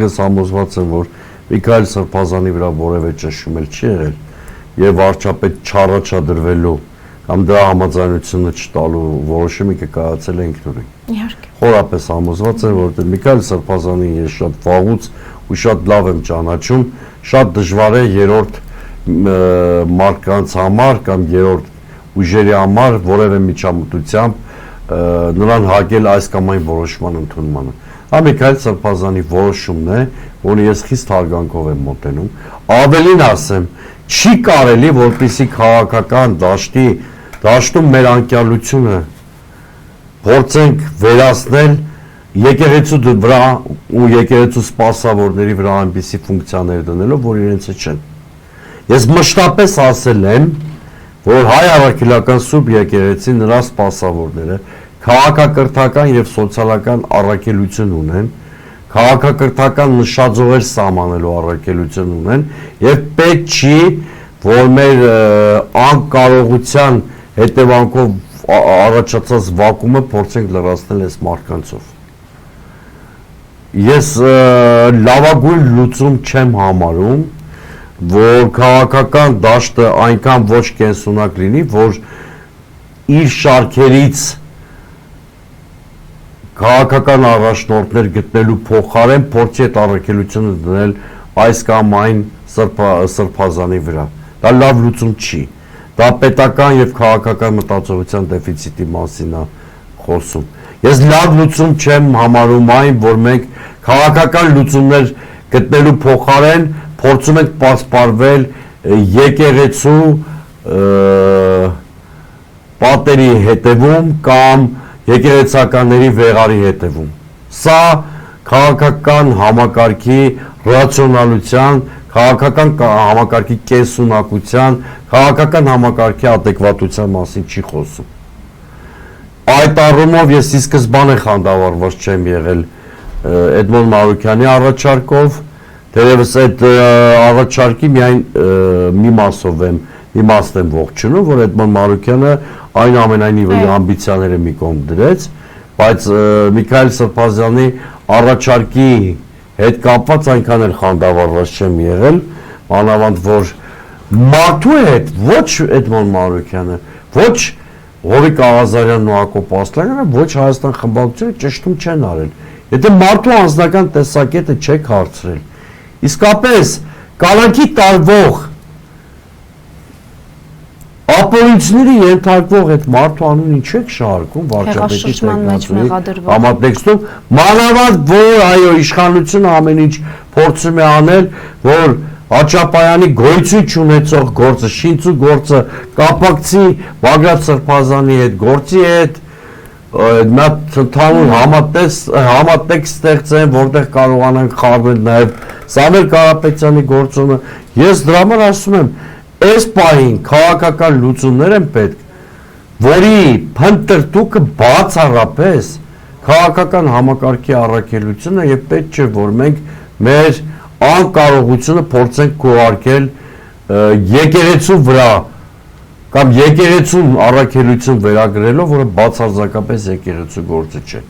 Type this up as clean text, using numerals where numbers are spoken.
Ես համոզված եմ, որ Միքայել Սրբազանի վրա որևէ ճնշում չի եղել եւ վարչապետ չառաջադրվելու կամ դրա համաձայնությունը չտալու որոշումը կայացել է ինքնուրույն։ Իհարկե։ Խորապես համոզված եմ, որ Միքայել Սրբազանին ես շատ վաղուց ու շատ լավ եմ ճանաչում, շատ դժվար է երրորդ մարդկանց համար կամ երրորդ ուժերի համար որևէ միջամտությամբ նրան հակել այս կամ այն որոշման ընդունմանը։ Միքայել Սրբազանի որոշումն է, որը ես խիստ հարգանքով եմ մոտենում, ավելին ասեմ, չի կարելի, որպեսզի քաղաքական դաշտում մեր անկյալությունը փորձենք վերացնել եկեղեցու վրա ու եկեղեցու սպասավորների վրա այնպիսի ֆունկցիաներ դնելով, որ իրենցը չեն։ Ես մշտապես ասել եմ, որ հայ առաքելական Սուրբ եկեղեցին նրա սպասավորները քաղաքակրթական եւ սոցիալական առաքելություն ունեն, քաղաքակրթական նշաձողեր սահմանելու առաքելություն ունեն եւ պետք չի, որ մեր անկարողության հետևանքով առաջացած վակումը փորձենք լրացնել այս մարդկանցով։ Ես լավագույն լուծում չեմ համարում, որ քաղաքական դաշտը այնքան ոչ կենսունակ լինի, որ իր շարքերից քաղաքական առաջնորդներ գտնելու փոխարեն փորձի այդ առաքելությունը դնել այս կամ այն Սրբազանի վրա։ Դա լավ լուծում չի։ Դա պետական եւ քաղաքական մտածողության դեֆիցիտի մասին է խոսում։ Ես լավ լուծում չեմ համարում այն, որ մենք քաղաքական լուծումներ գտնելու փոխարեն փորձում ենք պասպարվել եկեղեցու պատերի հետևում կամ եկեղեցականների վեղարի հետևում։ Սա քաղաքական համակարգի ռացիոնալության, քաղաքական համակարգի կենսունակության, քաղաքական համակարգի adekvatության մասին չի խոսում։ Այդ առումով ես ի սկզբանե խանդավառված չեմ եղել Էդմոն Մարուկյանի առաջարկով, թերևս այդ առաջարկի միայն մի մասով եմ ողջունում, որ Էդմոն Մարուկյանը այնուամենայնիվ ամբիցիաները մի կողմ դրեց, բայց Միքայել Սրբազանի առաջարկի հետ կապված այնքան էլ խանդավառված չեմ եղել, մանավանդ որ մարդու հետ ոչ Էդմոն Մարուկյանը, ոչ Հովիկ Աղազարյանն ու Հակոբ Ասլանյանը, ոչ Հայաստան խմբակցությունը ճշտում չեն արել։ Եթե մարդու անձնական տեսակետը չեք հարցրել, իսկապես կալանքի տարվող ապօրինությունների ենթարկվող այդ մարդու անունին չեք շարքում վարչապետի տեխնացուի համատեքստում, մանավանդ որ այո իշխանությունը ամեն ինչ փորձում է անել, որ Հաչապայանի գոյություն չունեցող գործը, շինծու գործը կապակցի Բագրատ Սրբազանի հետ գործի հետ, նա ընդհանուր համատեքստ ստեղծեն, որտեղ կարողանան խառնել նաև Սամվել Կարապետյանի գործոնը։ Ես դրա համար ասում եմ, այս պահին քաղաքական լուծումներ են պետք, որի փնտրտուքը բացառապես քաղաքական համակարգի առաքելությունը եւ պետք չէ, որ մենք մեր անկարողությունը փորձենք քողարկել եկեղեցու վրա կամ եկեղեցուն առաքելություն վերագրելով, որը բացարձակապես եկեղեցու գործը չէ։